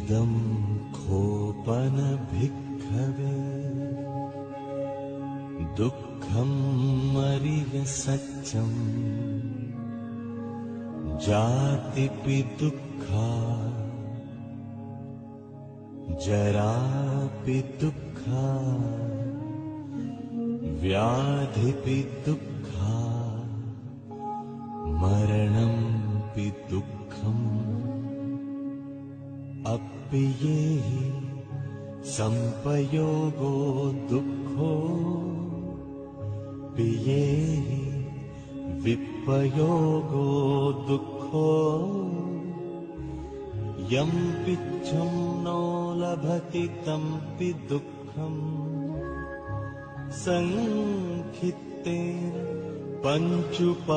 इदं खोपन भिक्खवे दुःखं मरिय सत्यं जातिपि दुःखा जरापि दुःखा व्याधिपि दुःखा मरणंपि दुःखम् अप्पियेहि संपयोगो दुःखो पियेहि विपयोगो दुःखो यं पिच्छं नो लभति तंपि दुःखम् संखित्तेन पञ्चुपादानखन्धा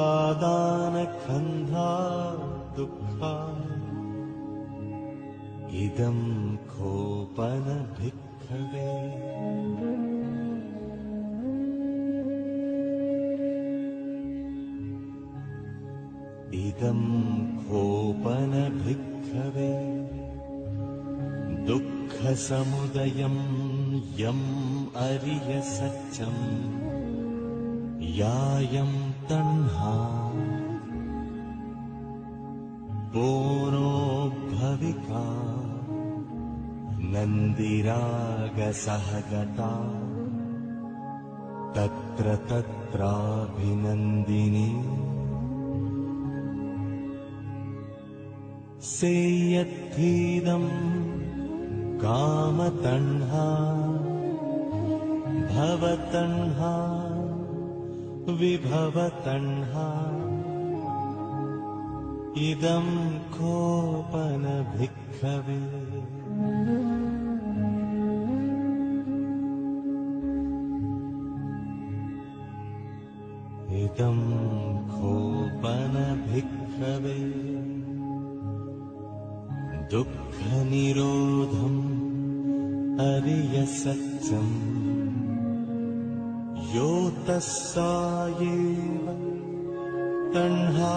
दुःखा इदं खोपन भिक्खवे इदं खोपन भिक्खवे दुःखसमुदयं यम् अरिय सत्यं यायं तण्हा बोनो भविका नन्दिरागसहगता तत्र तत्राभिनन्दिनी सेयत्थीदं कामतण्हा भवतण्हा विभवतण्हा इदं खोपन भिक्खवे इदं खोपन भिक्खवे दुःखनिरोधम् अरिय सत्यम् यो तस्सायेव तण्हाय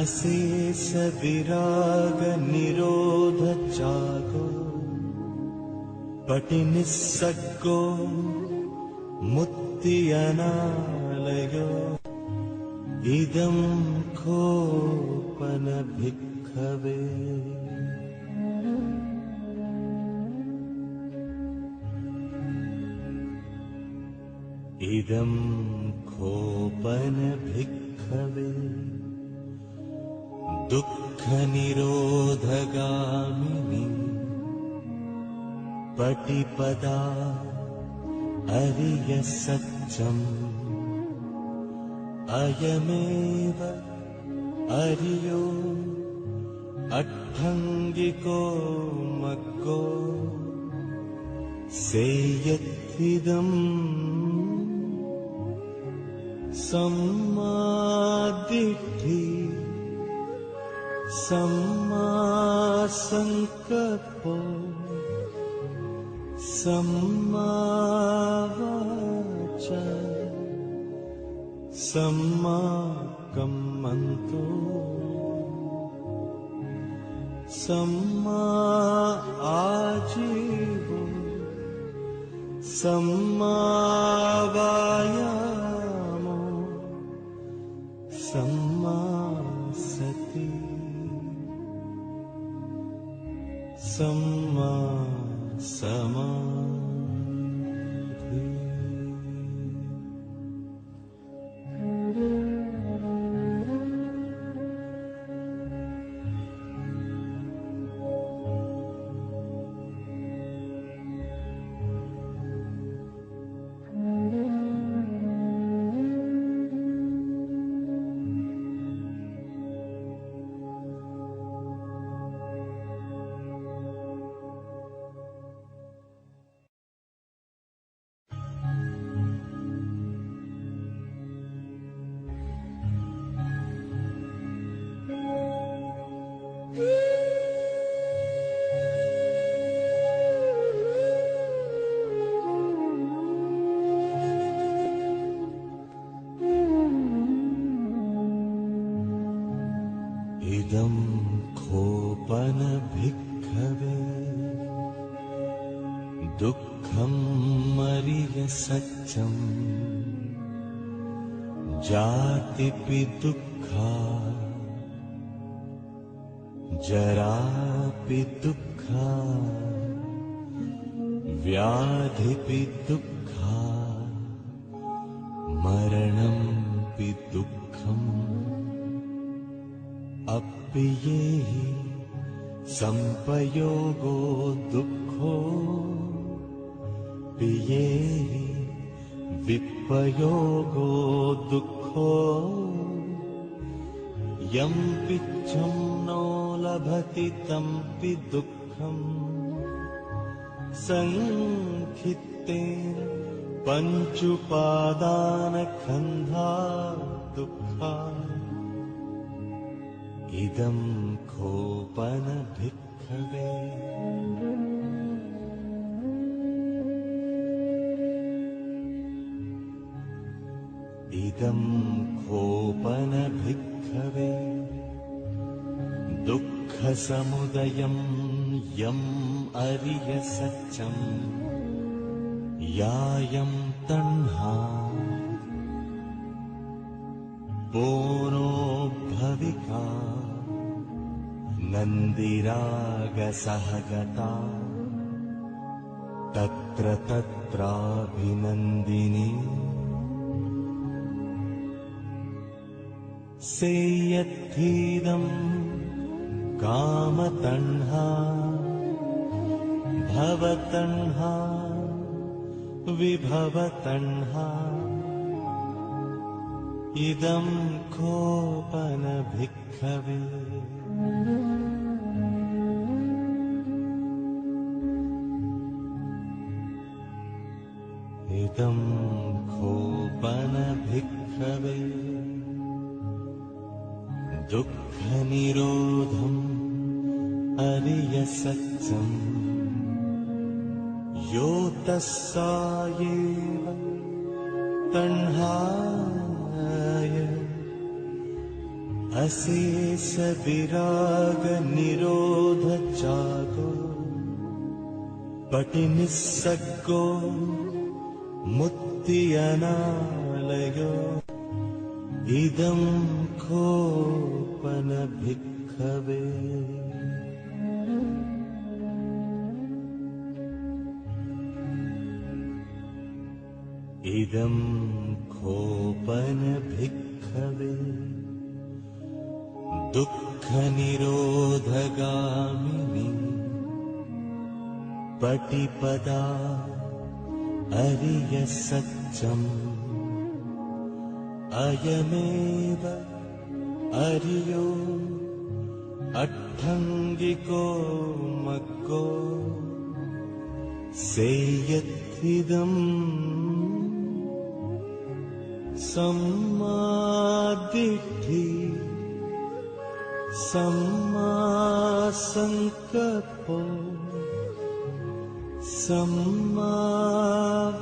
अशेष विराग निरोध जागो पटिनिस्सग्गो मुक्ति अनालयो इदं खोपन भिक्खवे इदं खोपन भिक्खवे दुःखनिरोधगामिनी पटिपदा अरिय सत्यम् अयमेव अरियो अट्ठङ्गिको मग्गो सेयत्विदम् सम्मादिट्ठि सम्मा संकल्पो सम्मा वाचा सम्मा कम्मन्तो सम्मा आजीवो सम्मा वायामो सम्मा सति सम्मा समाधि इदं भिक्खवे दुःखं मरिय सच्चम् जातिपि दुःखा जरापि दुःखा व्याधिपि दुःखा मरणंपि दुःखम् अप्पियेहि संपयोगो दुःखो पियेहि विपयोगो दुःखो यं पिच्छं नो लभति तंपि दुःखम् संखित्तेन पञ्चुपादानखन्धा दुःखा इदं खोपन भिक्खवे इदं खोपन भिक्खवे दुःखसमुदयं यम् अरिय सच्चम् यायं तण्हा पोनो भविका नन्दिरागसहगता तत्र तत्राभिनन्दिनी सेयत्थीदं कामतण्हा भवतण्हा विभवतण्हा इदं खोपन भिक्खवे इदं खोपन भिक्खवे दुःखनिरोधम् अरिय सच्चम् यो तस्सायेव तण्हाय अशेष विराग निरोध चागो पटिनिस्सग्गो मुक्ति अनालयो इदं खोपन भिक्खवे इदं खोपन भिक्खवे दुःखनिरोधगामिनी पटिपदा अरिय सच्चम् अयमेव अरियो अट्ठङ्गिको मग्गो सेयत्थिदम् सम्मादिट्ठि सम्मासंकल्पो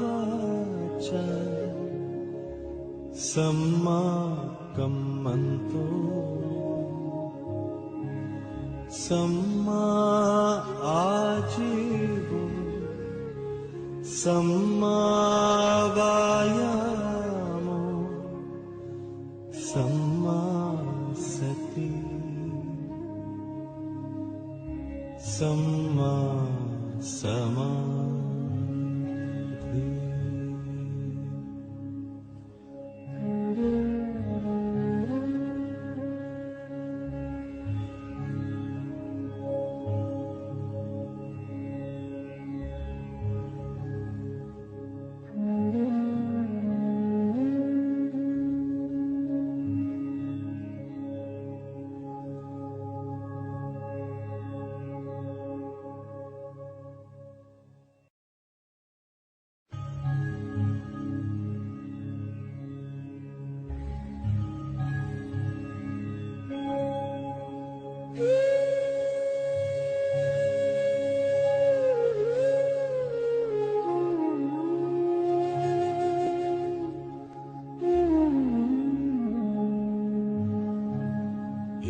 सम्मावाचा सम्माकम्मन्तो सम्मा आजीवो सम्मावायामो सम्मा सति सम्मा समाधि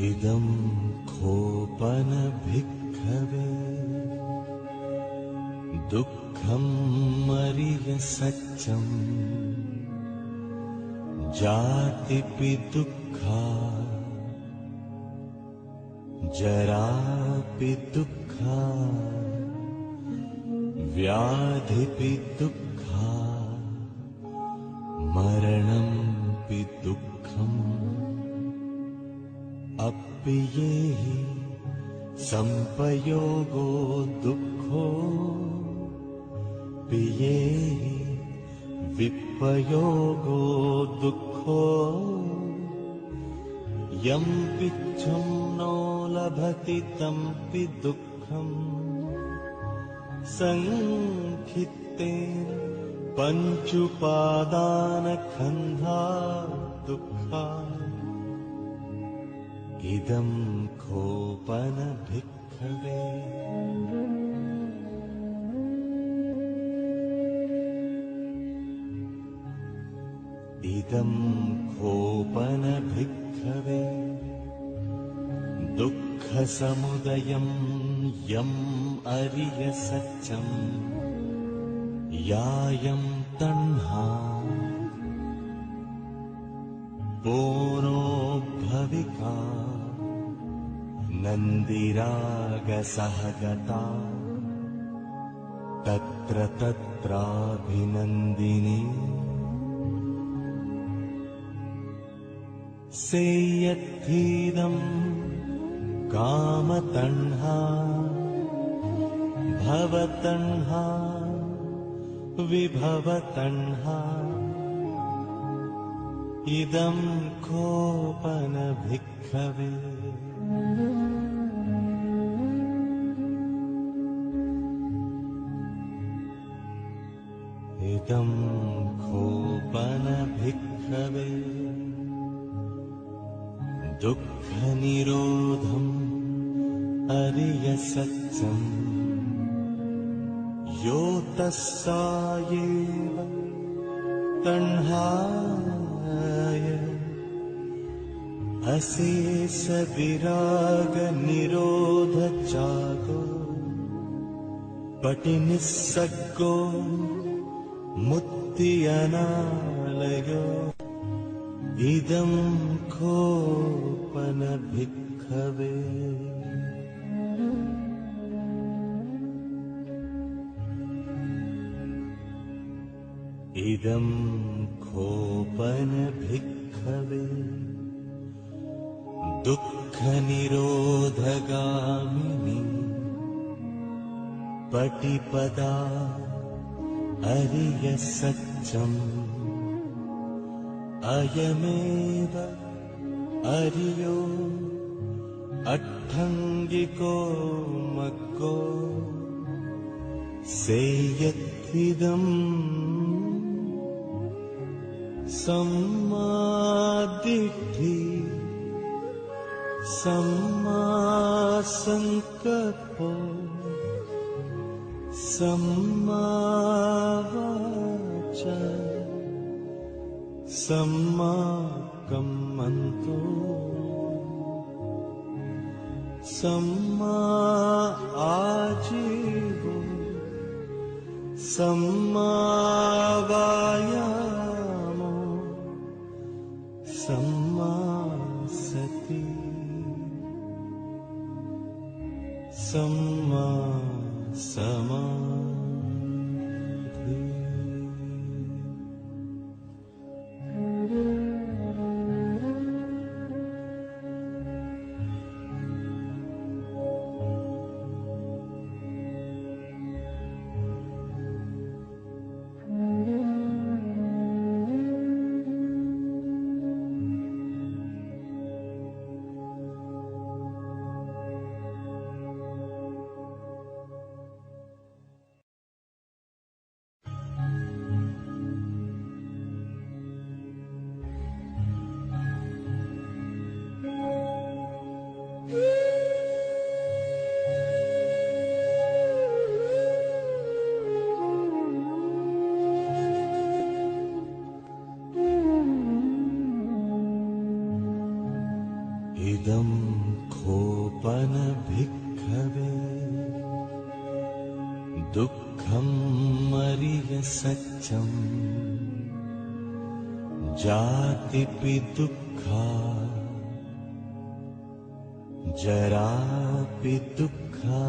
इदं खोपन भिक्खवे दुःखं मरिय सच्चं जातिपि दुःखा जरापि दुःखा व्याधिपि दुःखा मरणंपि दुःखम् अप्पियेहि संपयोगो दुःखो पियेहि विपयोगो दुःखो यं पिच्छं नो लभति तंपि दुःखम् संखित्तेन पञ्चुपादानखन्धा दुःखा इदं खोपन भिक्खवे इदं खोपन भिक्खवे दुःखसमुदयं यम् अरिय सच्चं यायं तण्हा पोनो भविका नन्दिरागसहगता तत्र तत्राभिनन्दिनी सेयत्थीदं कामतण्हा भवतण्हा विभवतण्हा इदं खोपन भिक्खवे इदं खोपन भिक्खवे दुःखनिरोधम् अरिय सच्चं यो तस्सायेव तण्हाय अशेष विराग निरोध चागो पटिनिस्सग्गो मुक्ति अनालयो इदं खोपन भिक्खवे इदं खोपन भिक्खवे दुःखनिरोधगामिनी पटिपदा अरिय सच्चं अयमेव अरियो अट्ठङ्गिको मग्गो सेयत्थिदम् सम्मादिट्ठि सम्मासंकल्पो सम्मावाचा सम्माकम्मन्तो सम्मा आजीवो सम्मावायामो सम्मा सति सम्मा समाधि इदं खोपन भिक्खवे दुःखं मरिय सच्चम् जातिपि दुःखा जरापि दुःखा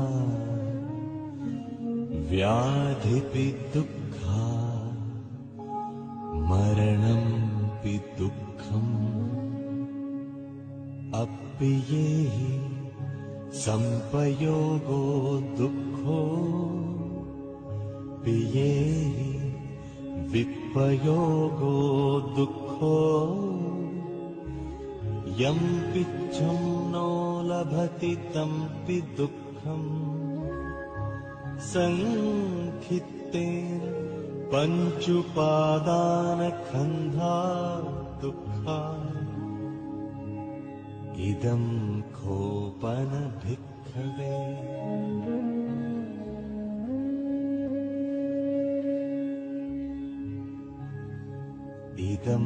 व्याधिपि दुःखा मरणंपि दुःखम् अप्पियेहि संपयोगो दुःखो पियेहि विपयोगो दुःखो यं पिच्छं नो लभति तंपि दुःखम् संखित्तेन पञ्चुपादानखन्धा दुःखा इदं खोपन भिक्खवे इदं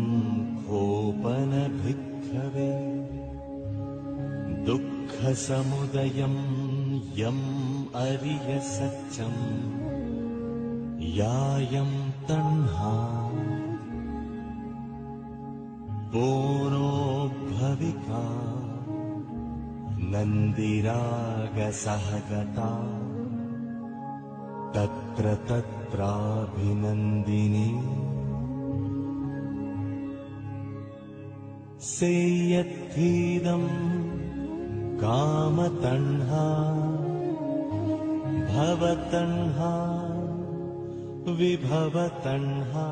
खोपन भिक्खवे दुःखसमुदयं यम् अरिय सच्चम् यायं तण्हा पोनो भविका नन्दिरागसहगता तत्र तत्राभिनन्दिनी सेयत्थीदं कामतण्हा भवतण्हा विभवतण्हा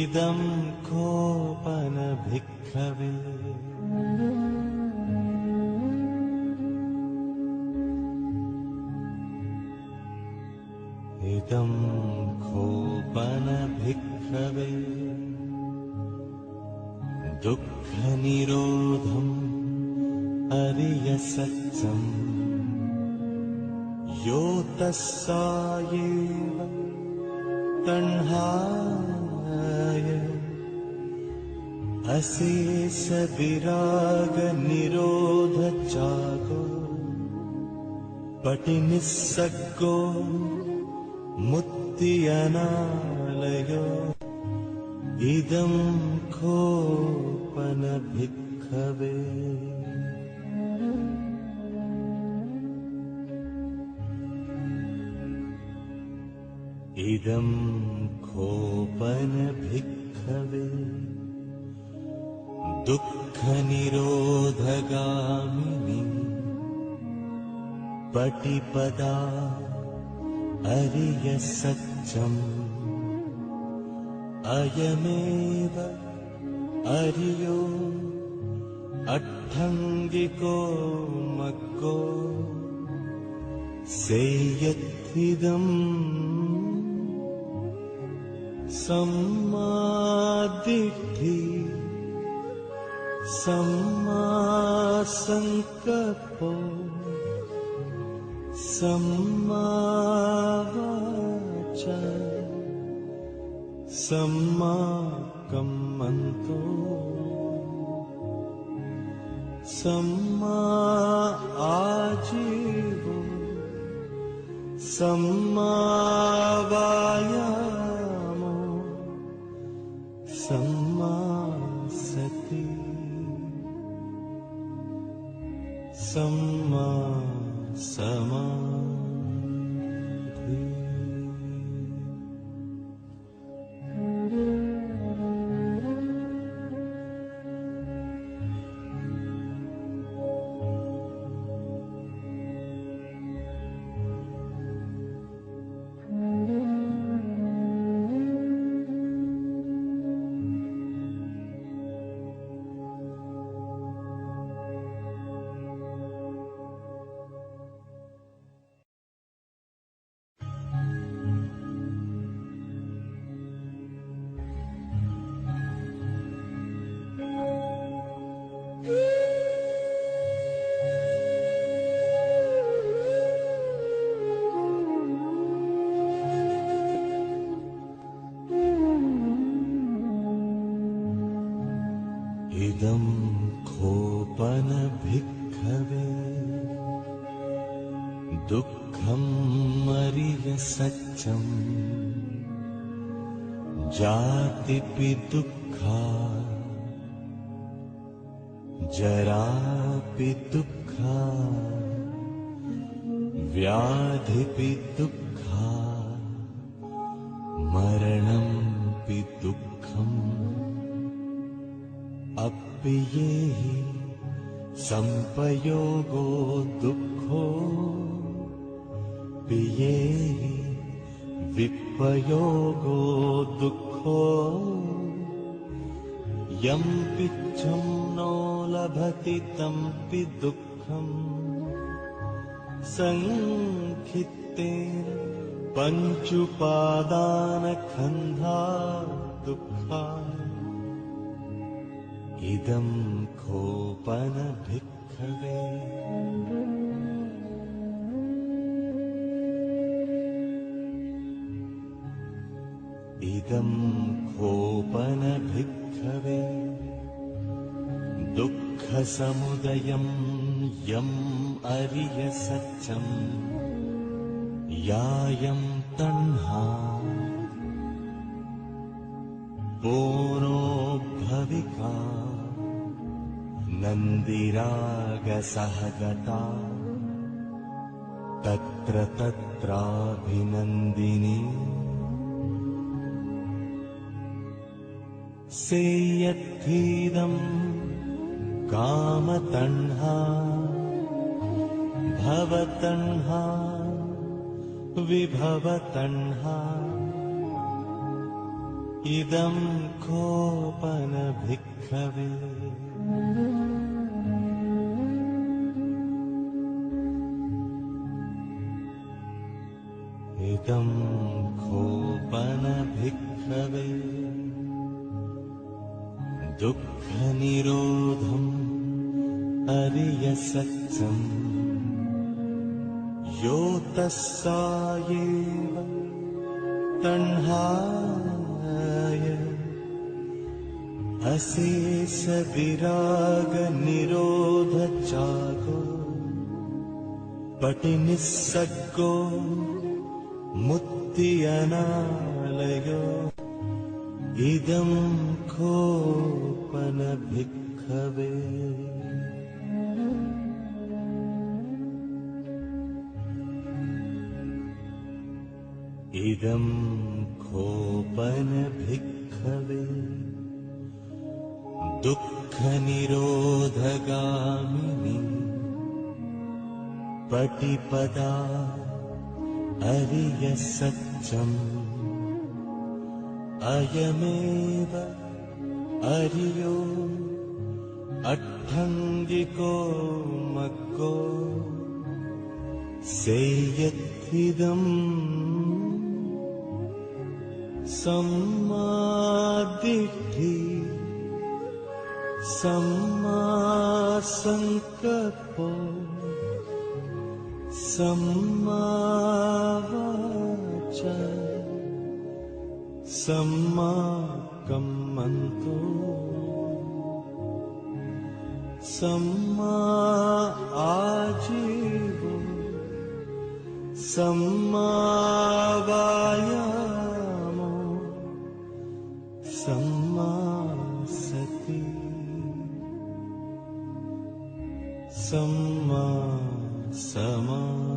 इदं खोपन भिक्खवे इदं खोपन भिक्खवे दुःखनिरोधम् अरिय सच्चम् यो तस्सायेव तण्हाय अशेष विराग निरोध चागो पटिनिस्सग्गो मुक्ति अनालयो इदं खोपन भिक्खवे इदं खोपन भिक्खवे दुःखनिरोधगामिनी पटिपदा अरिय सच्चम् अयमेव अरियो अट्ठङ्गिको मग्गो सेयत्थिदम् सम्मादिट्ठि सम्मा संकल्पो सम्मा वाचा सम्मा कम्मन्तो सम्मा आजीवो सम्मा वायामो सम्मा सति सम्मा समाधि इदं खोपन भिक्खवे दुःखं मरिय सच्चं जातिपि दुःखा जरापि दुःखा व्याधिपि दुःखा मरणंपि दुःखम् अप्येहि संपयोगो दुःखो पियेहि विपयोगो दुःखो यं पिच्छं नो लभति तंपि दुःखम् संखित्तेन पञ्चुपादानखन्धा दुःखा इदं खोपन भिक्खवे इदं खोपन भिक्खवे दुःखसमुदयं यम् अरिय सच्चं यायं तण्हा पूर्णो भविका नन्दिरागसहगता तत्र तत्राभिनन्दिनी सेयत्थीदं कामतण्हा भवतण्हा विभवतण्हा इदं खोपन भिक्खवे इदं खोपन भिक्खवे दुःखनिरोधम् अरिय सच्चं यो तस्सायेव तण्हाय अशेष विराग निरोध चागो पटिनिस्सग्गो मुक्ति अनालयो इदं खोपन भिक्खवे इदं खोपन भिक्खवे दुःखनिरोधगामिनी पटिपदा अरिय सच्चं अयमेव अरियो अट्ठङ्गिको मग्गो सेयत्थिदम् सम्मादिट्ठि सम्मासंकल्पो सम्मावाचा सम्माकम्मन्तो सम्मा आजीवो सम्मावायामो सम्मा सति सम्मा समाधि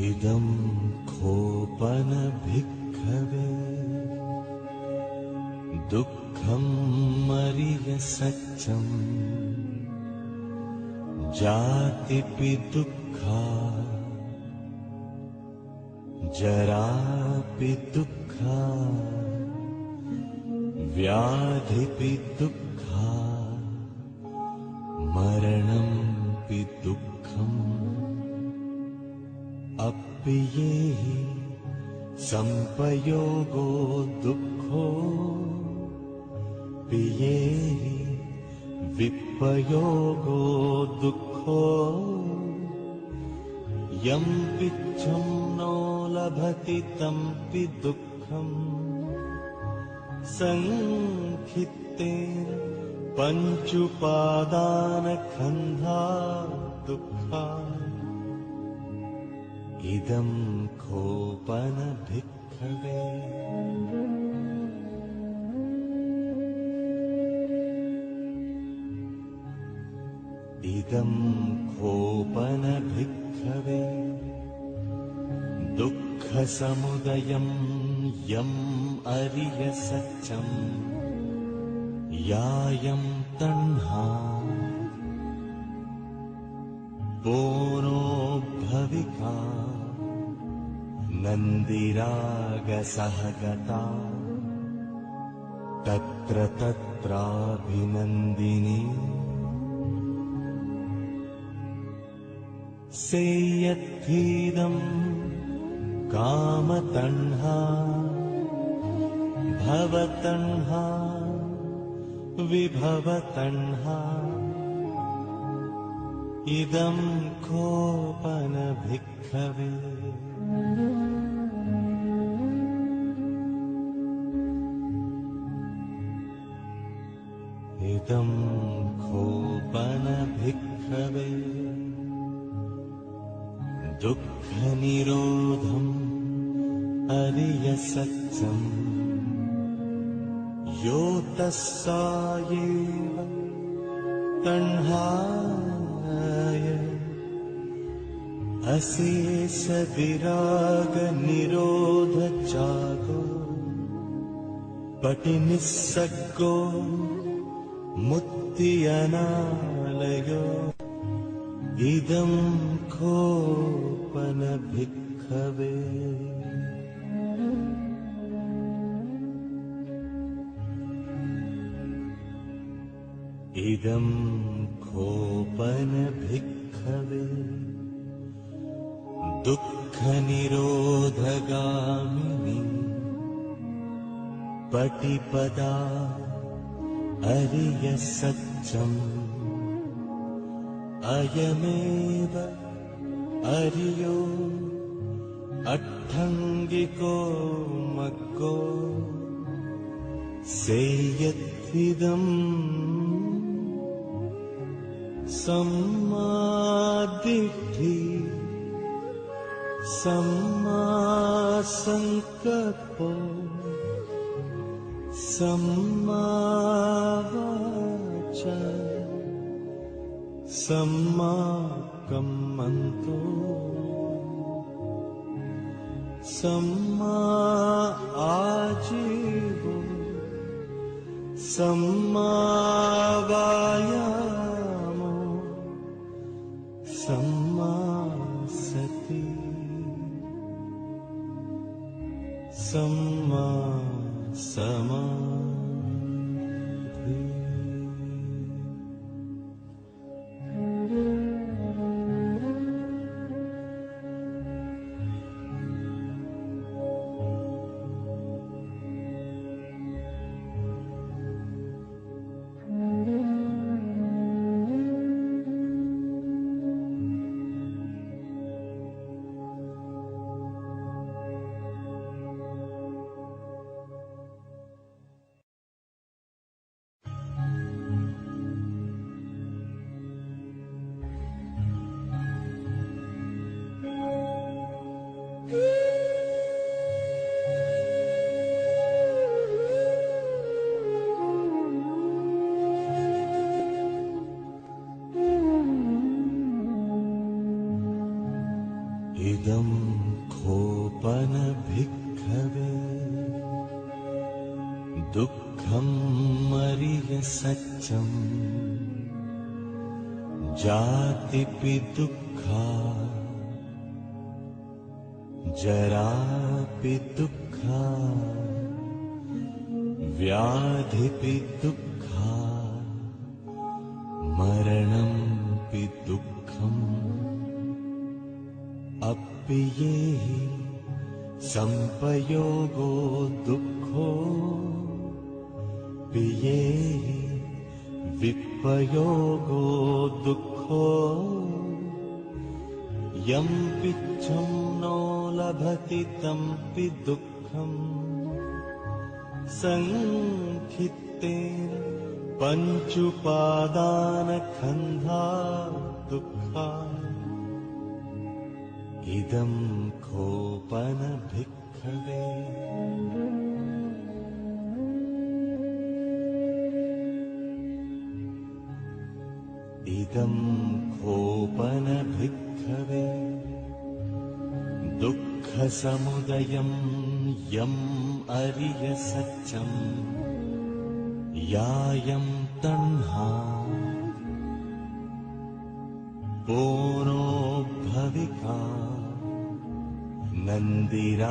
इदं खोपन भिक्खवे दुःखं मरिय सच्चम् जातिपि दुःखा जरापि दुःखा व्याधिपि दुःखा मरणंपि दुःखम् अप्येहि संपयोगो दुःखो पियेहि विपयोगो दुःखो यं पिच्छं नो लभति तंपि दुःखम् संखित्तेन पञ्चुपादानखन्धा दुःखा इदं खोपन भिक्खवे इदं खोपन भिक्खवे दुःखसमुदयं यम् अरिय सच्चम् यायं तण्हा बोनो भविका नन्दिरागसहगता तत्र तत्राभिनन्दिनी सेयत्थीदं कामतण्हा भवतण्हा विभवतण्हा इदं खोपन भिक्खवे इदं खोपन भिक्खवे दुःखनिरोधम् अरिय सच्चम् यो तस्सायेव तण्हाय अशेष विराग निरोध जागो पटिनिस्सग्गो मुक्ति अनालयो इदं खोपन भिक्खवे इदं खोपन भिक्खवे दुःखनिरोधगामिनी पटिपदा अरिय सच्चम् अयमेव अरियो अट्ठङ्गिको मग्गो सेयत्विदम् सम्मादिट्ठि सम्मा संकल्पो सम्मा वाचा सम्मा कम्मन्तो सम्मा आजीवो सम्मा वायामो सम्मा सति सम्मा समाधि। इदं खोपन भिक्खवे दुःखं मरिय सच्चम् जातिपि दुःखा जरापि दुःखा व्याधिपि दुःखा मरणंपि दुःखम् अप्पियेहि संपयोगो दुःखो पियेहि विपयोगो दुःखो यं पिच्छं नो लभति तंपि दुःखम् संखित्तेन पञ्चुपादानखन्धा दुःखा इदं खोपन भिक्खवे इदं खोपन भिक्खवे दुःखसमुदयं यम् अरिय सच्चम् यायं तण्हा पोनो भविका नन्दिरागसहगता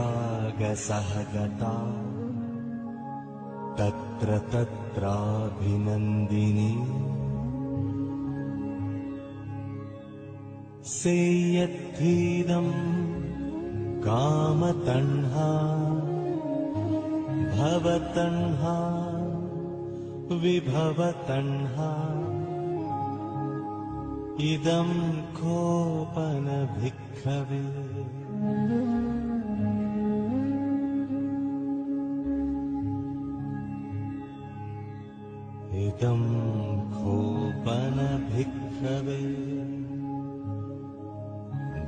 तत्र तत्राभिनन्दिनी सेयद्धीदं कामतण्हा भवतण्हा विभवतण्हा इदं खोपन भिक्खवे इदं खोपन भिक्खवे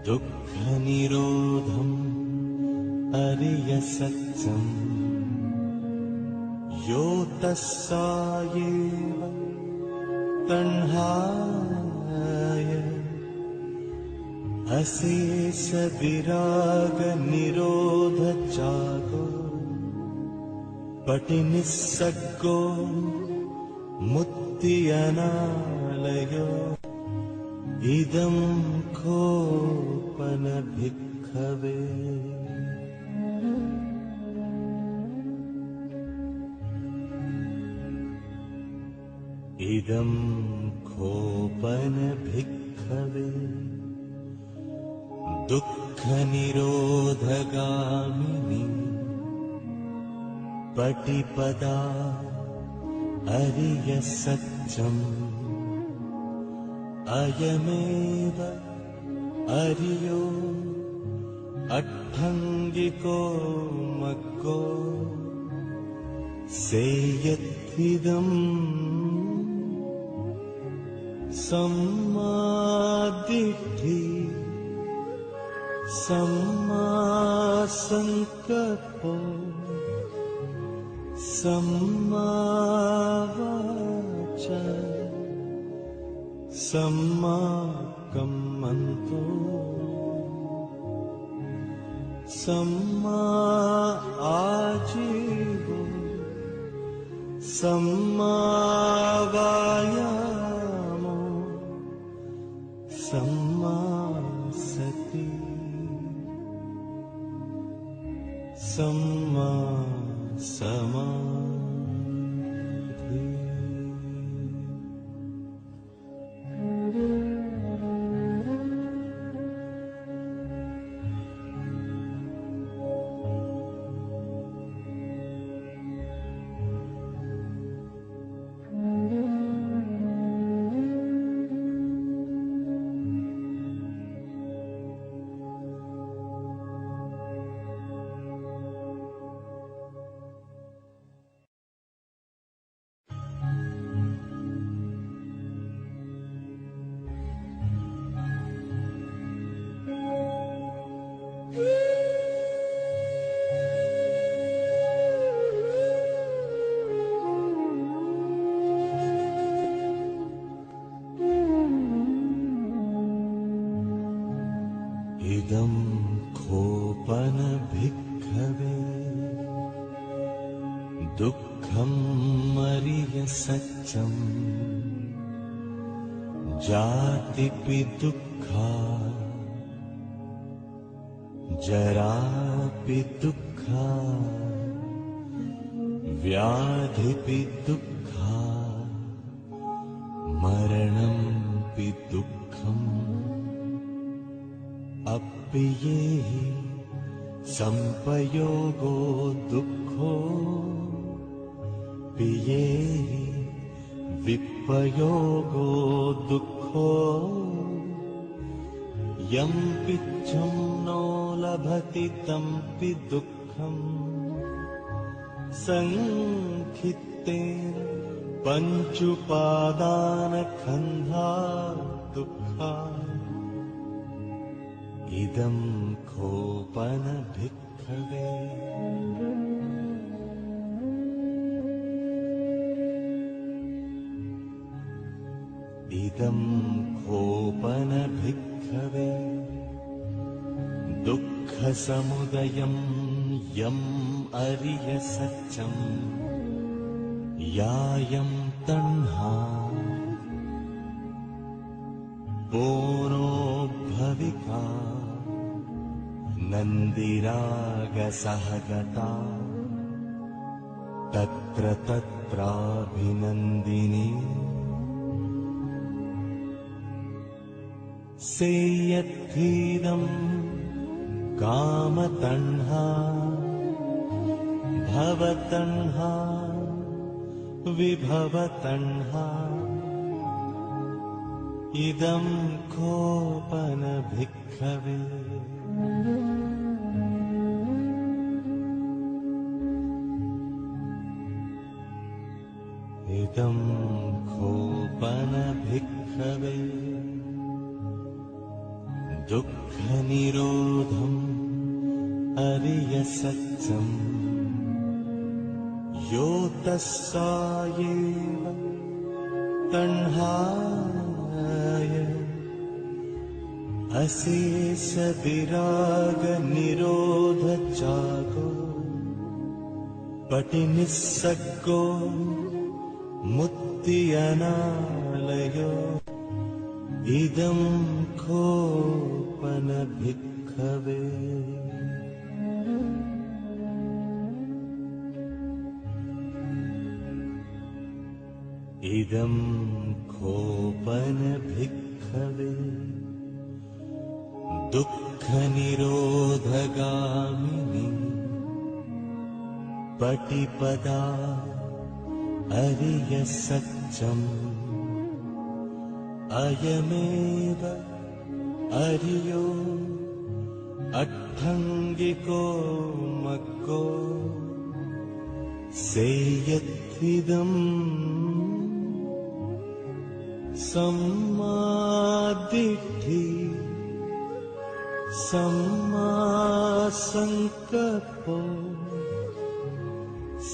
दुःखनिरोधम् अरिय सच्चम् यो तस्सायेव तण्हाय अशेष विराग निरोध जागो पटिनिस्सग्गो मुक्ति अनालयो इदं खोपन भिक्खवे इदं खोपन भिक्खवे दुःखनिरोधगामिनी पटिपदा अरिय सच्चम् अयमेव अरियो अट्ठङ्गिको मग्गो सेयद्धिदम् सम्मादिट्ठि सम्मासङ्कल्पो सम्मावाचा सम्माकम्मन्तो सम्मा आजीवो सम्मावायामो सम्मा सति सम्मा समाधि इदं खोपन भिक्खवे दुःखं मरिय सच्चं जातिपि दुःखा जरापि दुःखा व्याधिपि दुःखा मरणंपि दुःखम् अप्पियेहि संपयोगो दुःखो पियेहि विपयोगो दुःखो यं पिच्छं नो लभति तंपि दुःखम् संखित्तेन पञ्चुपादानखन्धा दुःखा इदं खोपन भिक्खवे इदं खोपन भिक्खवे दुःखसमुदयं यम् अरिय सच्चं यायं तण्हा बोनो भविका नन्दिरागसहगता तत्र तत्राभिनन्दिनी सेयत्थीदं कामतण्हा भवतण्हा विभवतण्हा इदं खोपन भिक्खवे इदं खोपन भिक्खवे दुःखनिरोधम् अरिय सच्चं यो तस्सायेव तण्हाय अशेष विराग निरोध जागो पटिनिस्सग्गो मुक्ति अनालयो इदं खोपन भिक्खवे इदं खोपन भिक्खवे दुःखनिरोधगामिनी पटिपदा अरिय सच्चं अयमेव अरियो अट्ठङ्गिको मग्गो सेयत्विदम् सम्मादिट्ठि सम्मासङ्कल्पो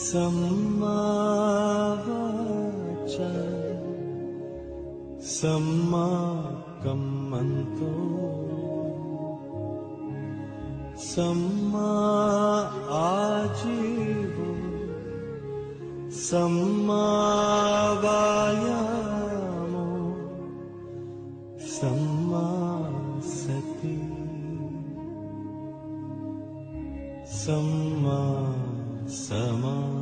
सम्मावाचा सम्माकम्मन्तो सम्मा आजीवो सम्मावायामो सम्मा सति सम्मा समाधि।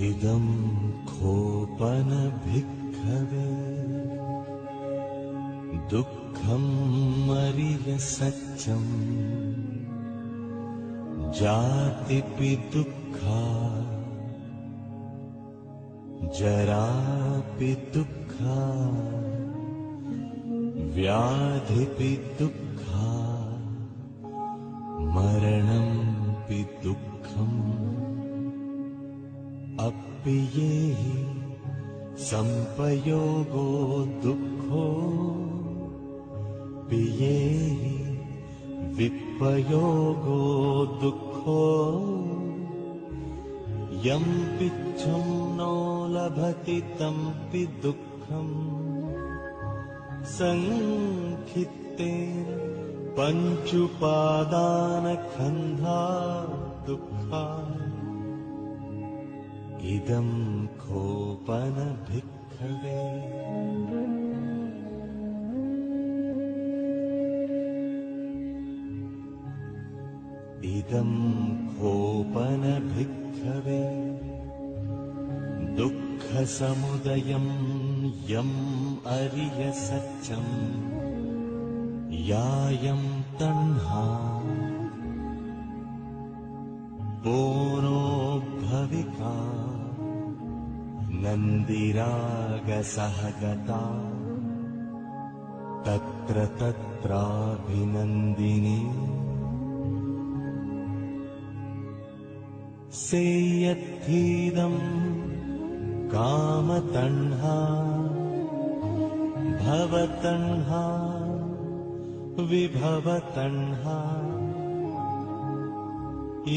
इदं खोपन भिक्खवे दुःखं मरिय सत्यम् जातिपि दुःखा जरापि दुःखा व्याधिपि दुःखा मरणंपि दुःखम् अप्पियेहि संपयोगो दुःखो पियेहि विपयोगो दुःखो यं पिच्छं नो लभति तंपि दुःखम् संखित्तेन पञ्चुपादानखन्धा दुःखा इदं खोपन भिक्खवे इदं खोपन भिक्खवे दुःखसमुदयं यम् अरिय सत्यम् यायं तण्हा पोनो भविका नन्दिरागसहगता तत्र तत्राभिनन्दिनी सेयत्थीदं कामतण्हा भवतण्हा विभवतण्हा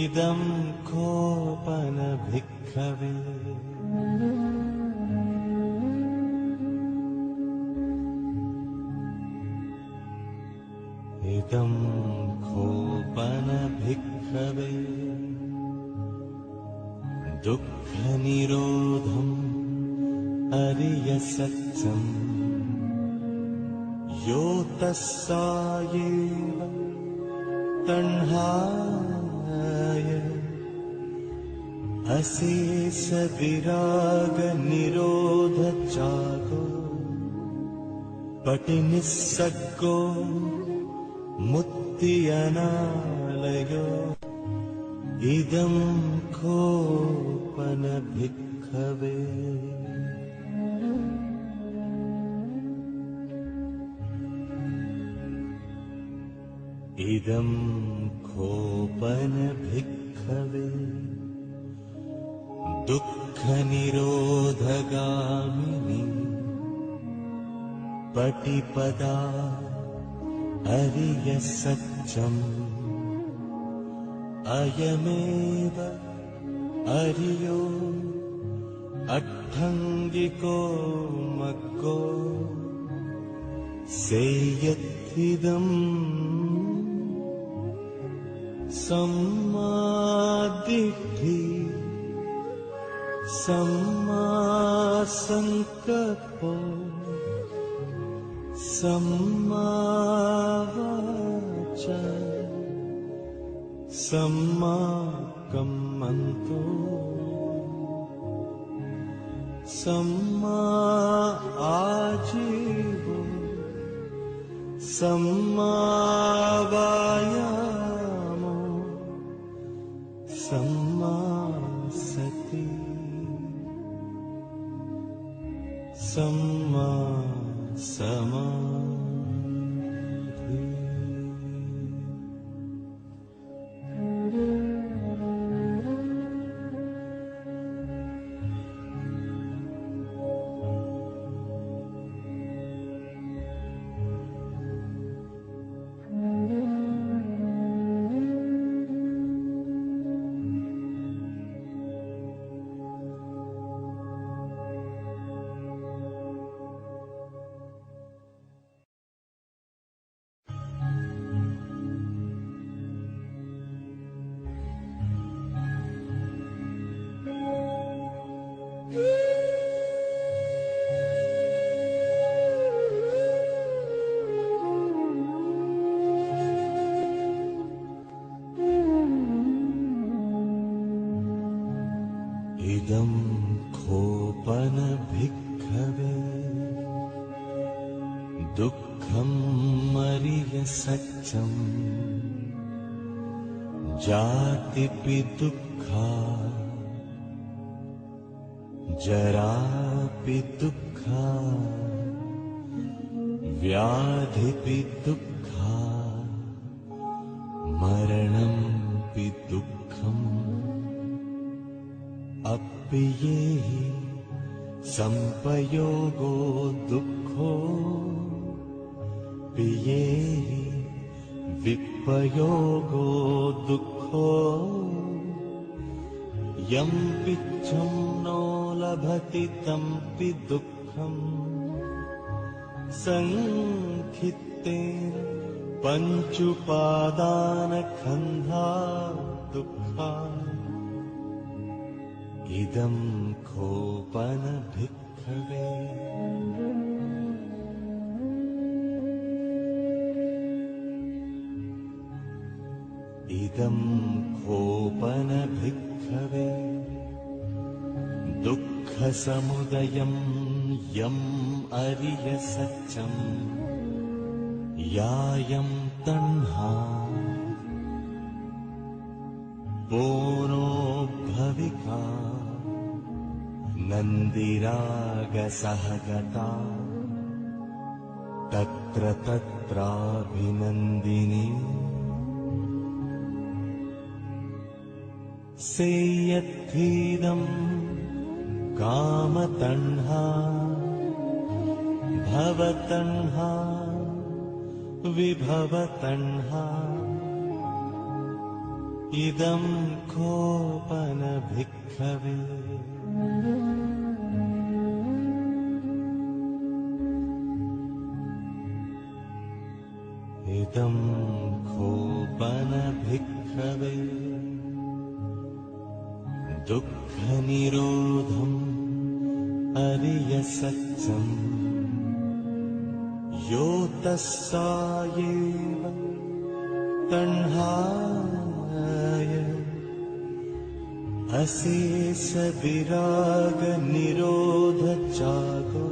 इदं खोपन भिक्खवे इदं खोपन भिक्खवे दुःखनिरोधम् अरिय सत्यम् यो तस्सायेव तण्हाय अशेष विराग निरोध चागो पटिनिस्सग्गो मुक्ति अनालयो इदं खोपन भिक्खवे इदं खोपन भिक्खवे दुःखनिरोधगामिनी पटिपदा अरिय सत्यम् अयमेव अरियो अट्ठङ्गिको मग्गो सेयत्थिदम् सम्मादिट्ठि सम्मासङ्कल्पो सम्मावाचा सम्माकम्मन्तो सम्मा आजीवो सम्मावायामो सम्मा सति सम्मा समाधि इदं खोपन भिक्खवे दुःखं मरिय सच्चं जातिपि दुःखा जरापि दुःखा व्याधिपि दुःखा मरणंपि दुःखम् अप्येहि संपयोगो दुःखो पियेहि विपयोगो दुःखो यं पिच्छं नो लभति तंपि दुःखम् संखित्तेन पञ्चुपादानखन्धा दुःखा इदं खोपन भिक्खवे इदं खोपन भिक्खवे दुःखसमुदयं यम् अरिय सच्चं यायं तण्हा पोनो भविका नन्दिरागसहगता तत्र तत्राभिनन्दिनी सेयत्थीदं कामतण्हा भवतण्हा विभवतण्हा इदं खोपन भिक्खवे इदं खोपन भिक्खवे दुःखनिरोधम् अरिय सच्चं यो तस्सायेव तण्हाय अशेष विराग निरोध चागो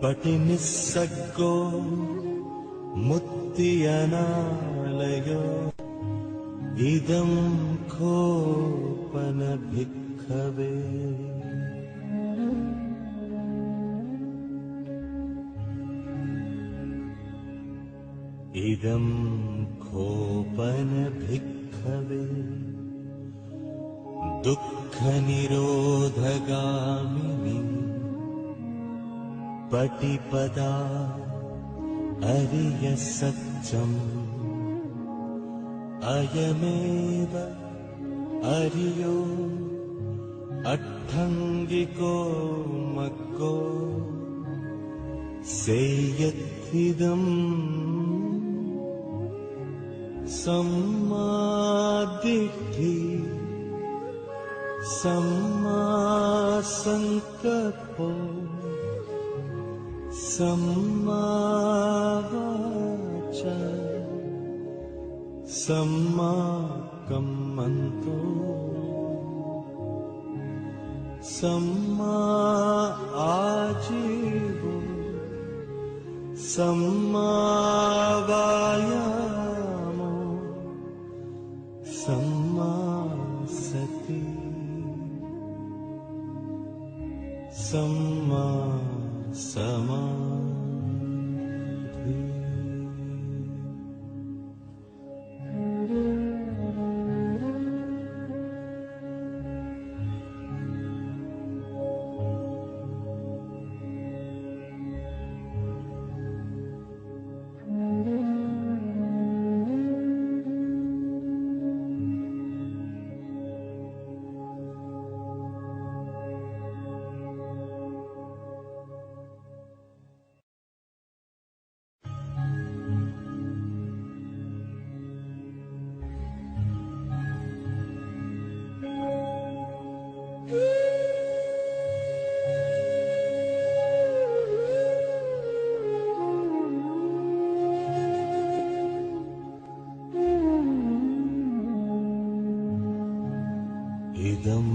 पटिनिस्सग्गो मुक्तियनालयो इदं खोपन भिक्खवे इदं खोपन भिक्खवे दुःखनिरोधगामिनी पटिपदा अरिय सच्चं अयमेव अरियो अट्ठङ्गिको मग्गो सेयत्थिदम् सम्मादिट्ठि सम्मा संकल्पो सम्मा वाचा सम्मा कम्मन्तो सम्मा आजीवो सम्मा वायामो सम्मा सति सम्मा समाधि। इदं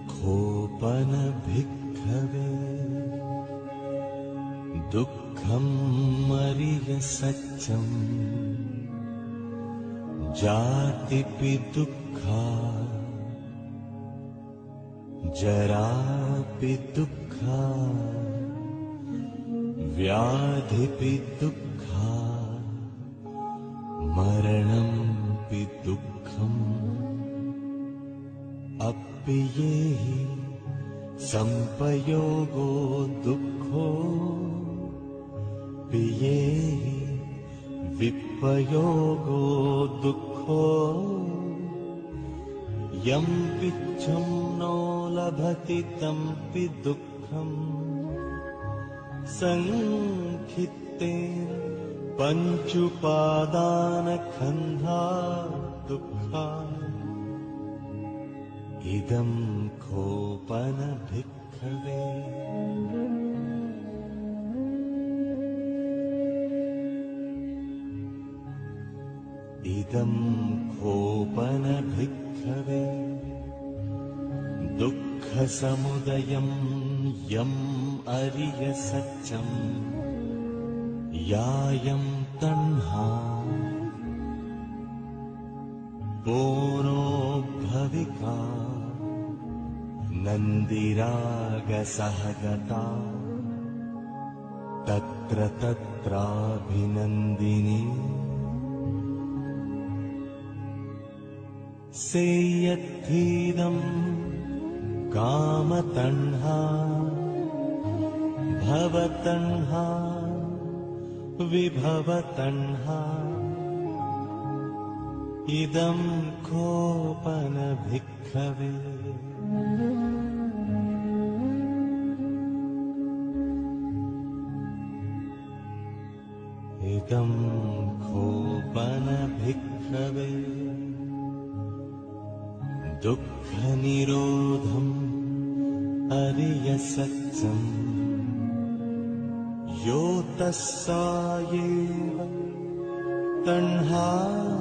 खोपन भिक्खवे दुःखं मरिय सच्चम् जातिपि दुःखा जरापि दुःखा व्याधिपि दुःखा मरणंपि दुःखम् अप्पियेहि संपयोगो दुःखो पियेहि विपयोगो दुःखो यं पिच्छं नो लभति तंपि दुःखम् संखित्तेन पञ्चुपादानखन्धा दुःखा इदं खोपन भिक्खवे इदं खोपन भिक्खवे दुःखसमुदयं यम् अरिय सच्चम् यायं तण्हा पोनो भविका नन्दिरागसहगता तत्र तत्राभिनन्दिनी सेयद्धीदं कामतण्हा भवतण्हा विभवतण्हा इदं खोपन भिक्खवे इदं खोपन भिक्खवे दुःखनिरोधम् अरिय सच्चम् यो तस्सायेव तण्हाय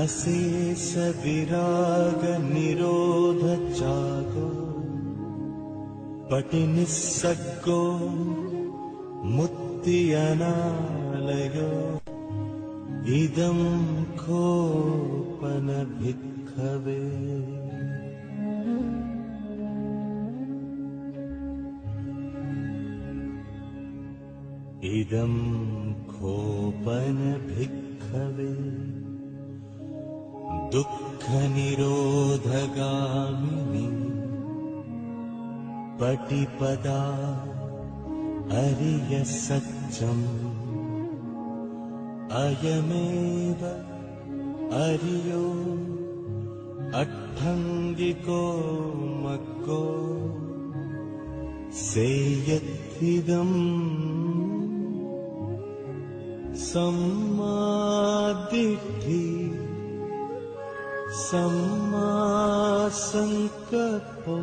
अशेष विराग निरोध चागो पटिनिस्सग्गो मुक्ति अनालयो इदं खोपन भिक्खवे इदं खोपन भिक्खवे दुःखनिरोधगामिनी पटिपदा अरिय सच्चम् अयमेव अरियो अट्ठङ्गिको मग्गो सेयत्थिदम् सम्मादिट्ठि सम्मासङ्कप्पो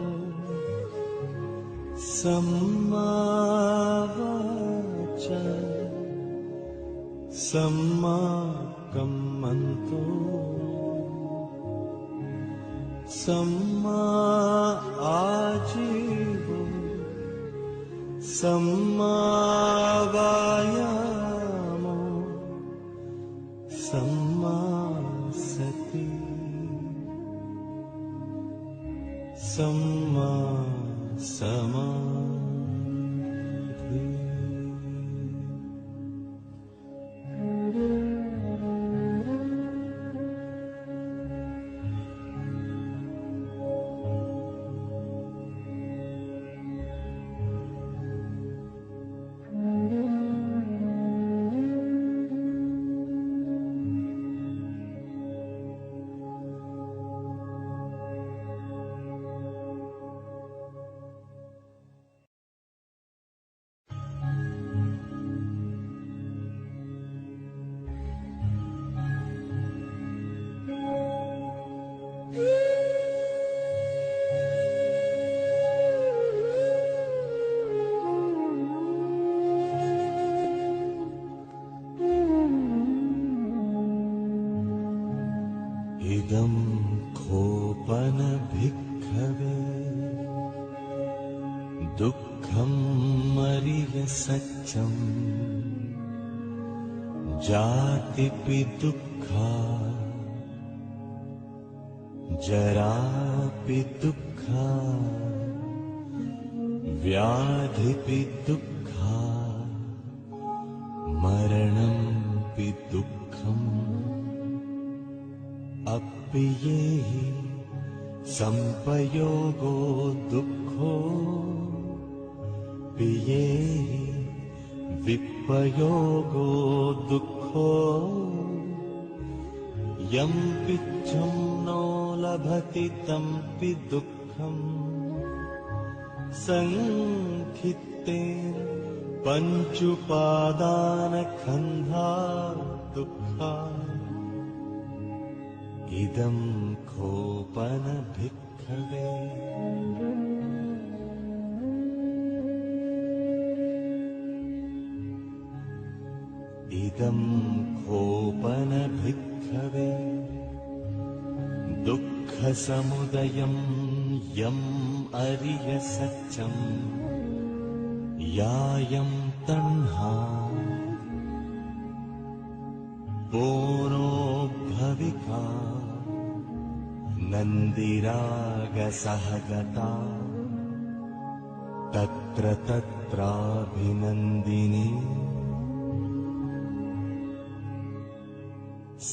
सम्मावाचा सम्माकम्मन्तो सम्मा आजीवो सम्मावायामो सम्मा सति सम्मा समाधि खोपन भिक्खवे दुःखं मरिय सच्चम् जातिपि दुःखा जरापि दुःखा व्याधिपि दुःखा मरणंपि दुःखम् अप्येहि संपयोगो दुःखो पियेहि विपयोगो दुःखो यं पिच्छं नो लभति तंपि दुःखम् संखित्तेन पञ्चुपादानखन्धा दुःखा इदं खोपन भिक्खवे इदं खोपन भिक्खवे दुःखसमुदयं यम् अरिय सच्चम् यायं तण्हा पोनो भविका नन्दिरागसहगता तत्र तत्राभिनन्दिनी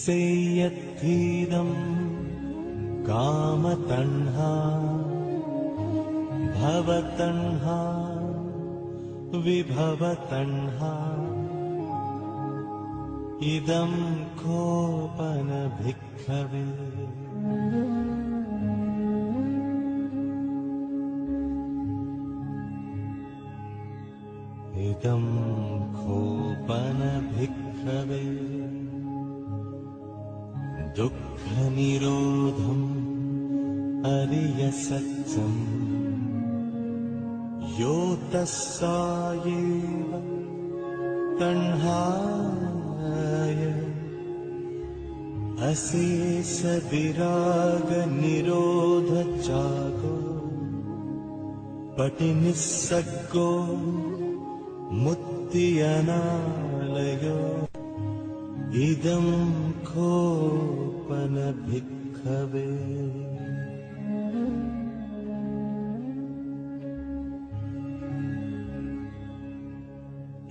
सेयत्थीदं कामतण्हा भवतण्हा विभवतण्हा इदं खोपन भिक्खवे इदं खोपन भिक्खवे दुःखनिरोधम् अरिय सच्चम् यो तस्सायेव तण्हाय अशेष विराग निरोध जागो पटिनिस्सग्गो मुक्तियनालयो इदं खोपन भिक्खवे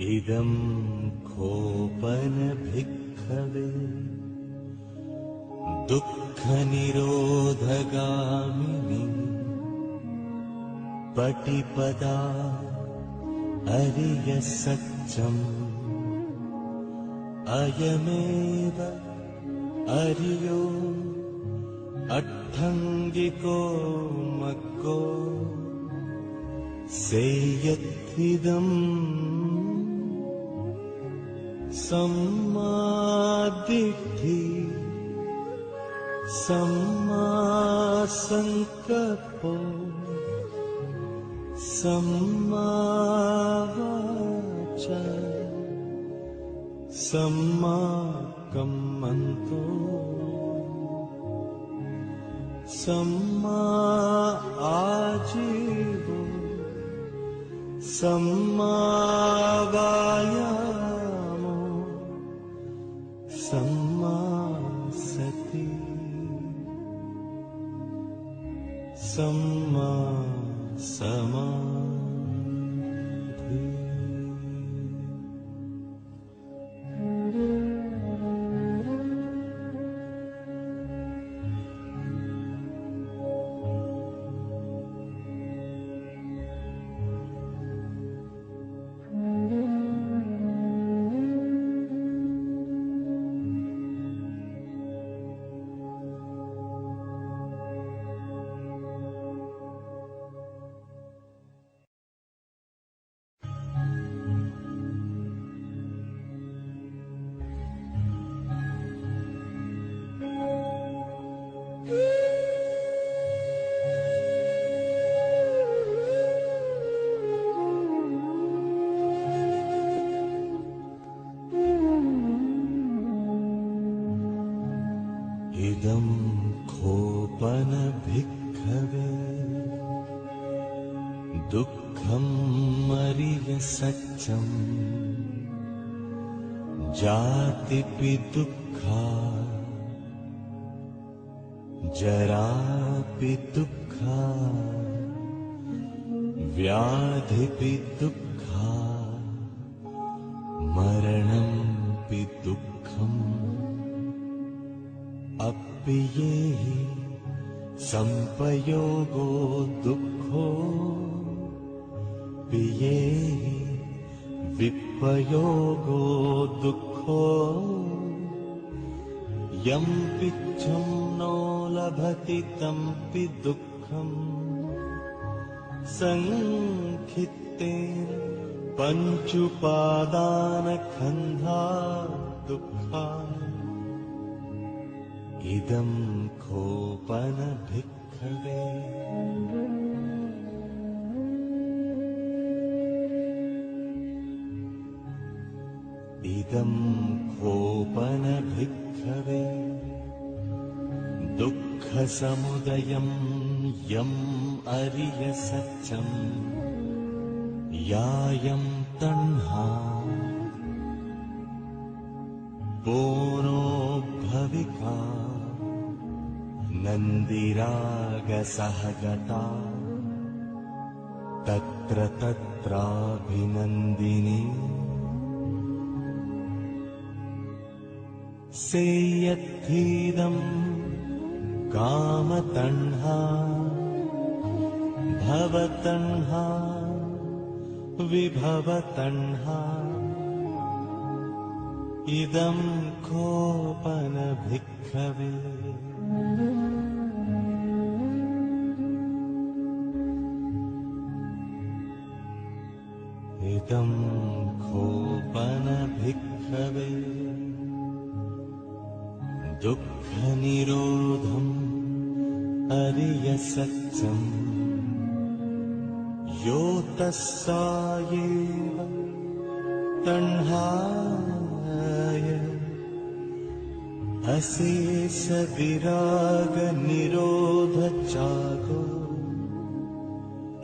इदं खोपन भिक्खवे दुःखनिरोधगामिनी पटिपदा अरिय सच्चम् अयमेव अरियो अट्ठङ्गिको मग्गो सेयत्थिदम् सम्मादिट्ठि सम्मासङ्कप्पो सम्मावाचा सम्माकम्मन्तो सम्मा आजीवो सम्मावायामो सम्मा सति सम्मा समाधि भिक्खवे दुःखं मरिय सच्चम् जातिपि दुःखा जरापि दुःखा व्याधिपि दुःखा मरणंपि दुःखम् अप्पियेहि संपयोगो दुःखो पियेहि विपयोगो दुःखो यं पिच्छं नो लभति तंपि दुःखम् संखित्तेन पञ्चुपादानखन्धा दुःखा इदं खोपन भिक्खवे इदं खोपन भिक्खवे दुःखसमुदयं यम् अरिय सच्चम् यायं तण्हा पोनो भविका नन्दिरागसहगता तत्र तत्राभिनन्दिनी सेयत्थीदं कामतण्हा भवतण्हा विभवतण्हा इदं खोपन भिक्खवे इदं खोपन भिक्खवे दुःखनिरोधम् अरिय सच्चम् यो तस्सायेव तण्हाय अशेष विराग निरोध चागो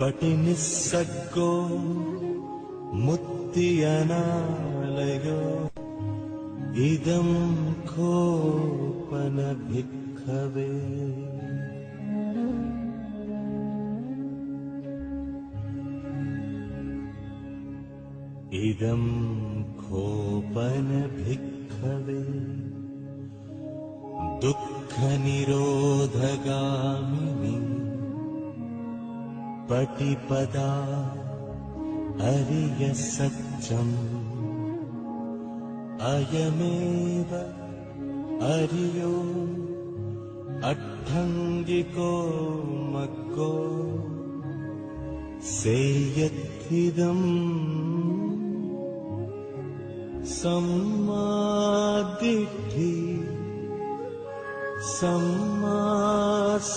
पटिनिस्सग्गो मुक्ति अनालयो इदं खोपन भिक्खवे इदं खोपन भिक्खवे दुःखनिरोधगामिनी पटिपदा अरिय सच्चम् अयमेव अरियो अट्ठङ्गिको मग्गो सेयत्थिदम् सम्मादिट्ठि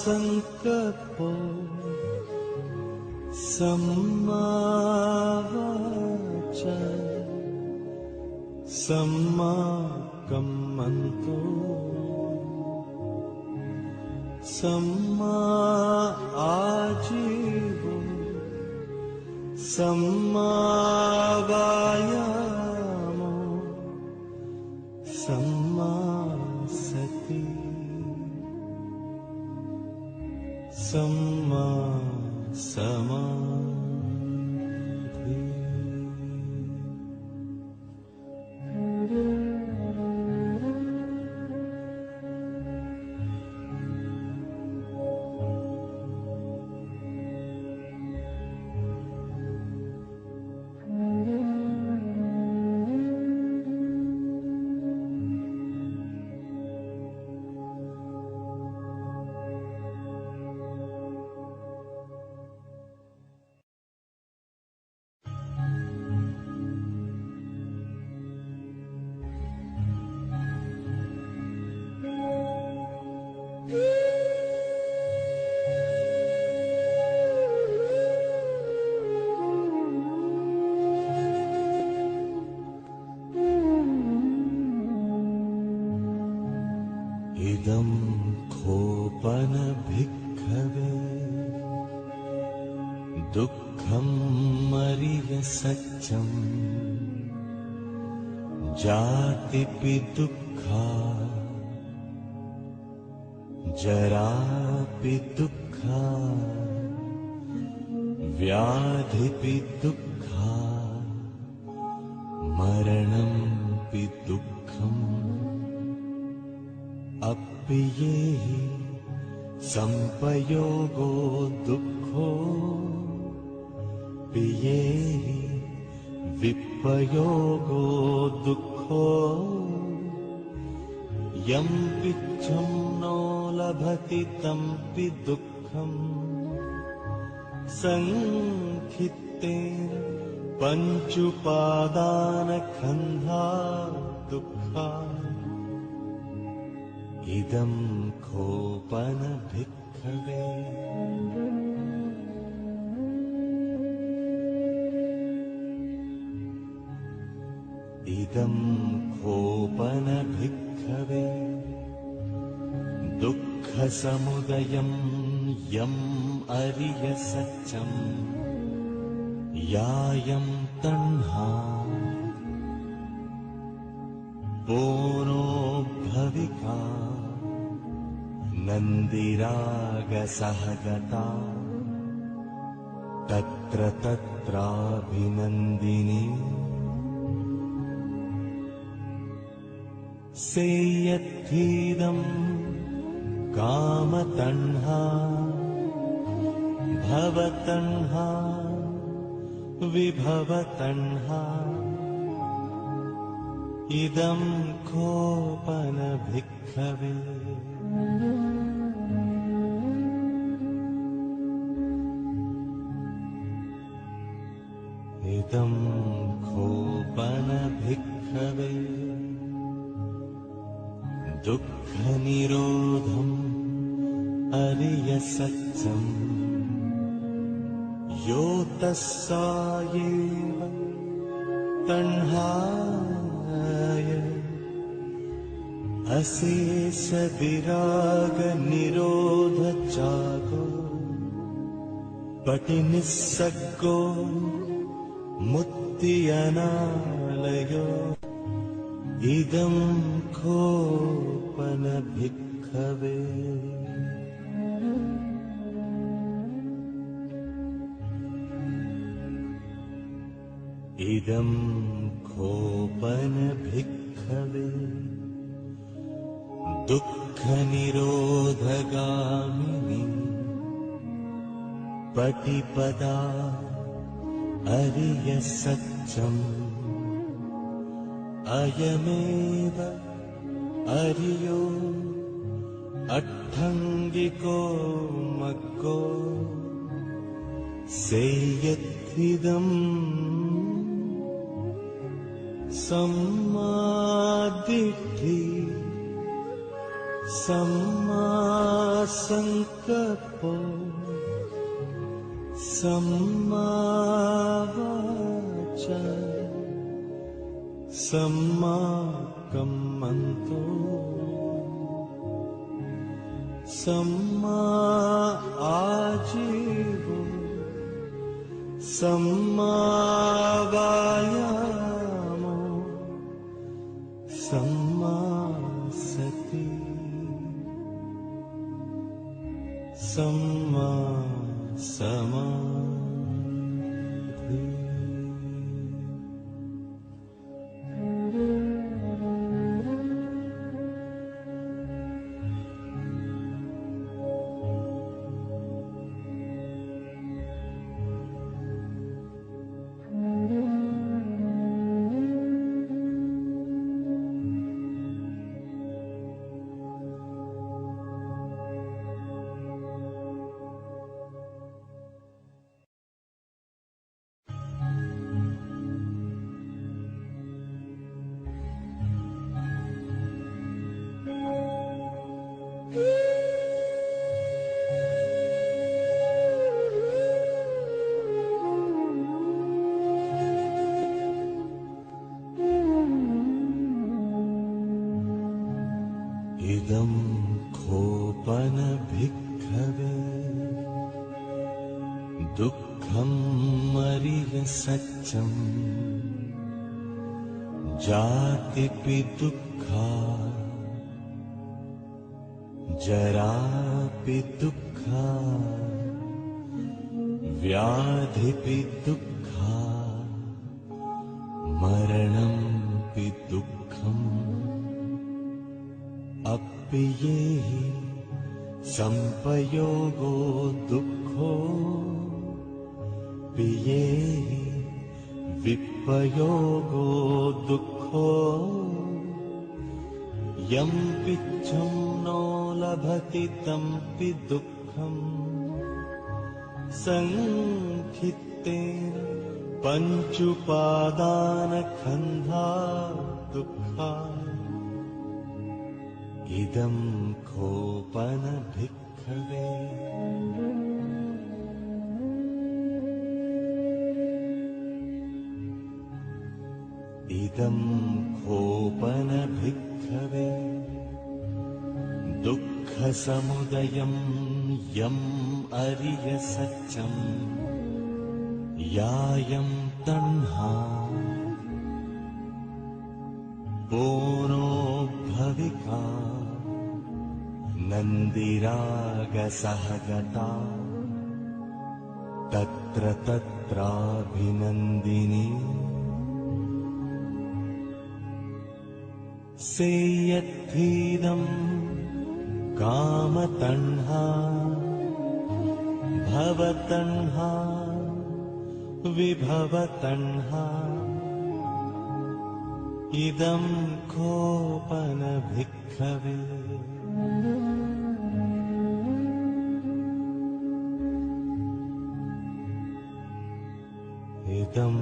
सम्मासङ्कल्पो सम्मावाचा सम्माकम्मन्तो सम्मा आजीवो सम्मावायामो सम्मा सति सम्मा समाधि। भिक्खवे दुःखं मरिय सत्यं जातिपि दुःखा जरापि दुःखा व्याधिपि दुःखा मरणंपि दुःखम् अप्येहि संपयोगो दुःखो पियेहि विपयोगो दुःखो यं पिच्छं नो लभति तंपि दुःखम् संखित्तेन पञ्चुपादानखन्धा दुःखा इदं खोपन भिक्खवे इदं खोपन भिक्खवे दुःखसमुदयं यम् अरिय सत्यं यायं तण्हा पोनो भविका नन्दिरागसहगता तत्र तत्राभिनन्दिनी सेयत्थीदं कामतण्हा भवतण्हा विभवतण्हा इदं खोपन भिक्खवे इदं खोपन भिक्खवे दुःखनिरोधम् अरिय सत्यम् यो तस्सायेव तण्हाय अशेष विराग निरोध जागो पटिनिस्सग्गो मुक्ति अनालयो इदं खोपन भिक्खवे इदं खोपन भिक्खवे दुःखनिरोधगामिनी पटिपदा अरिय सत्यम् अयमेव अरियो अट्ठङ्गिको मग्गो सेयत्थिदम् सम्मादिट्ठि सम्मासङ्कल्पो सम्मावाचा सम्माकम्मन्तो सम्मा आजीवो सम्मावायामो सम्मा सति सम्मा समाधि। भिक्खवे दुःखं मरिय सच्चं जातिपि दुःखा जरापि दुःखा व्याधिपि दुःखा मरणंपि दुःखम् अप्येहि संपयोगो दुःखो पियेहि विपयोगो दुःखो यं पिच्छं नो लभति तंपि दुःखम् संखित्तेन पञ्चुपादानखन्धा दुःखा इदं खोपन भिक्खवे इदं खोपन भिक्खवे दुःखसमुदयं यम् अरिय सच्चं यायं तण्हा पोनो भविका नन्दिरागसहगता तत्र तत्राभिनन्दिनी सेयत्थीदं कामतण्हा भवतण्हा विभवतण्हा इदं खोपन भिक्खवे इदं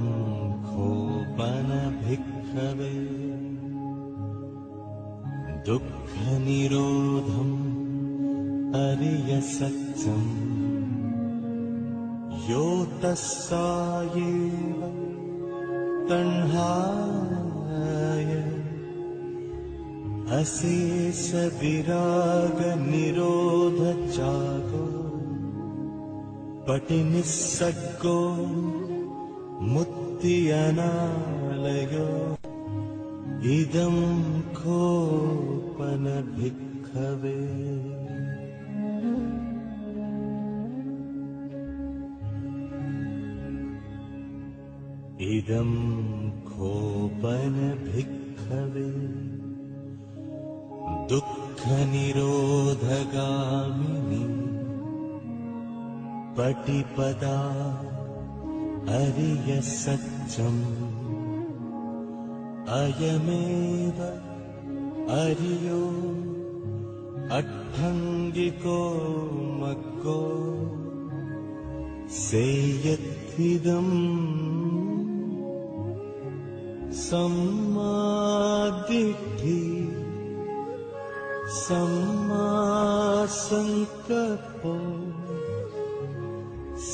खोपन भिक्खवे दुःखनिरोधम् अरिय सच्चं यो तस्सायेव तण्हाय अशेष विराग निरोध चागो पटिनिस्सग्गो मुक्ति अनालयो इदं खोपन भिक्खवे इदं खोपन भिक्खवे दुःखनिरोधगामिनी पटिपदा अरिय सच्चं अयमेव अरियो अट्ठङ्गिको मग्गो सेयत्थिदम् सम्मादिट्ठि सम्मासंकल्पो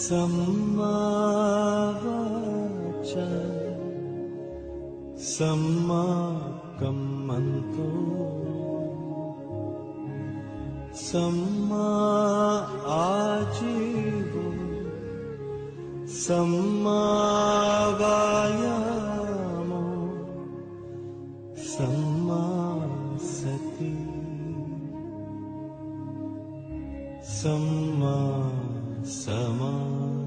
सम्मावाचा सम्माकम्मन्तो सम्मा आजीवो सम्मावायामो सम्मा सति सम्मा समाधि।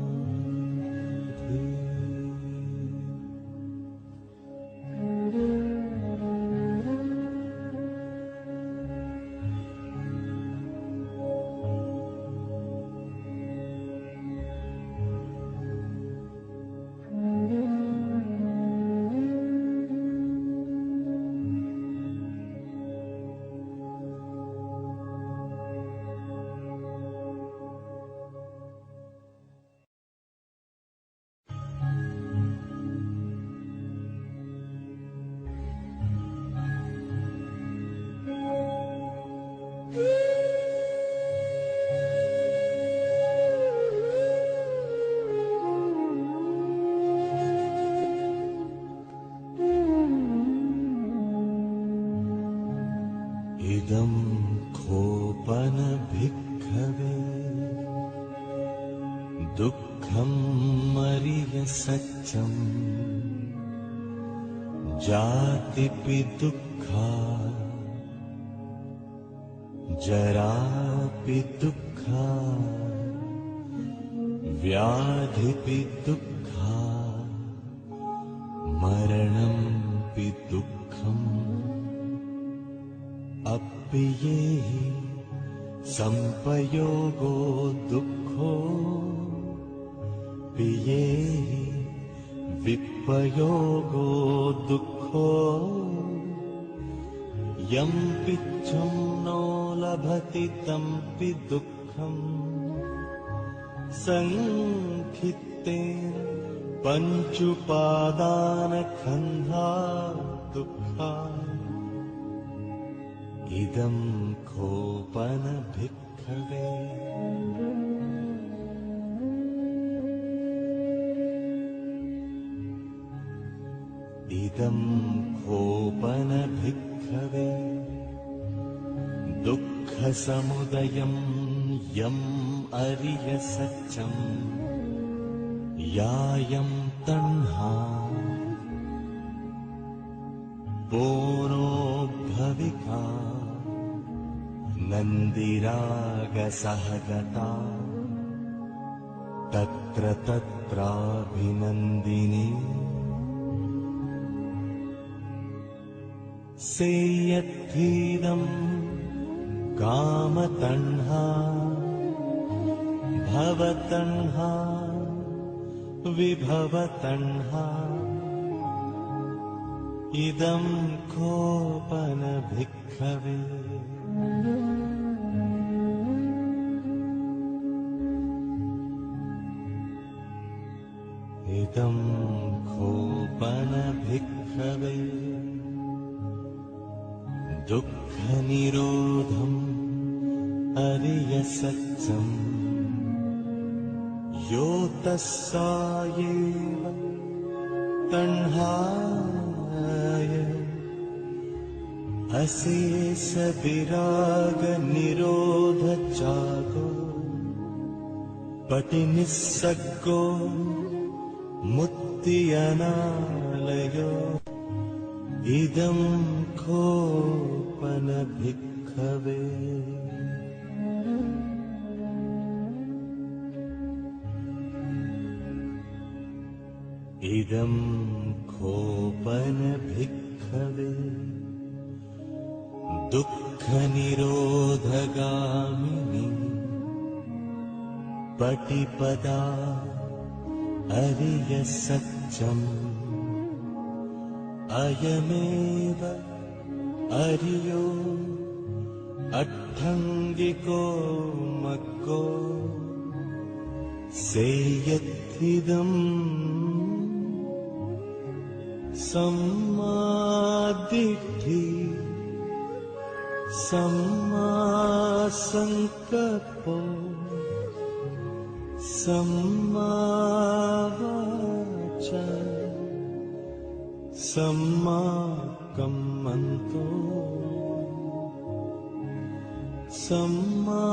दुःखं मरिय सत्यं जातिपि दुःखा जरापि दुःखा व्याधिपि दुःखा मरणंपि दुःखम् अप्येहि संपयोगो दुःखो पियेहि विपयोगो दुःखो यं पिच्छं नो लभति तंपि दुःखम् संखित्तेन पञ्चुपादानखन्धा दुःखा इदं खोपन भिक्खवे इदं खोपन भिक्खवे दुःखसमुदयं यम् अरिय सत्यं यायं तण्हा बोरोभविका नन्दिरागसहगता तत्र तत्राभिनन्दिनी सेयद्धीदं कामतण्हा भवतण्हा विभवतण्हा इदं खोपन भिक्खवे इदं खोपन भिक्खवे दुःखनिरोधम् अरिय सत्यम् यो तस्सायेव तण्हाय अशेष विराग निरोध चागो पटिनिस्सग्गो मुक्तियनालयो इदं खोपन भिक्खवे इदं खोपन भिक्खवे दुःखनिरोधगामिनी पटिपदा अरिय सत्यम् अयमेव अरियो अट्ठङ्गिको मग्गो सेयत्थिदम् सम्मादिट्ठि सम्मासङ्कल्पो सम्मावाचा सम्माकम्मन्तो सम्मा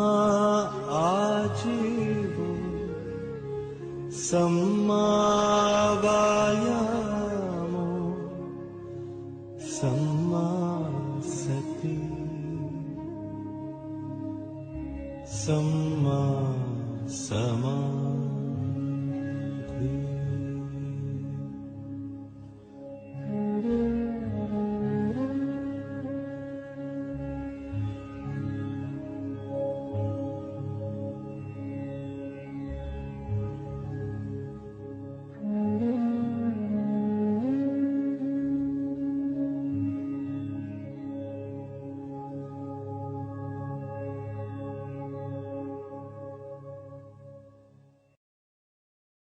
आजीवो सम्मावायामो सम्मा सति सम्मा समाधि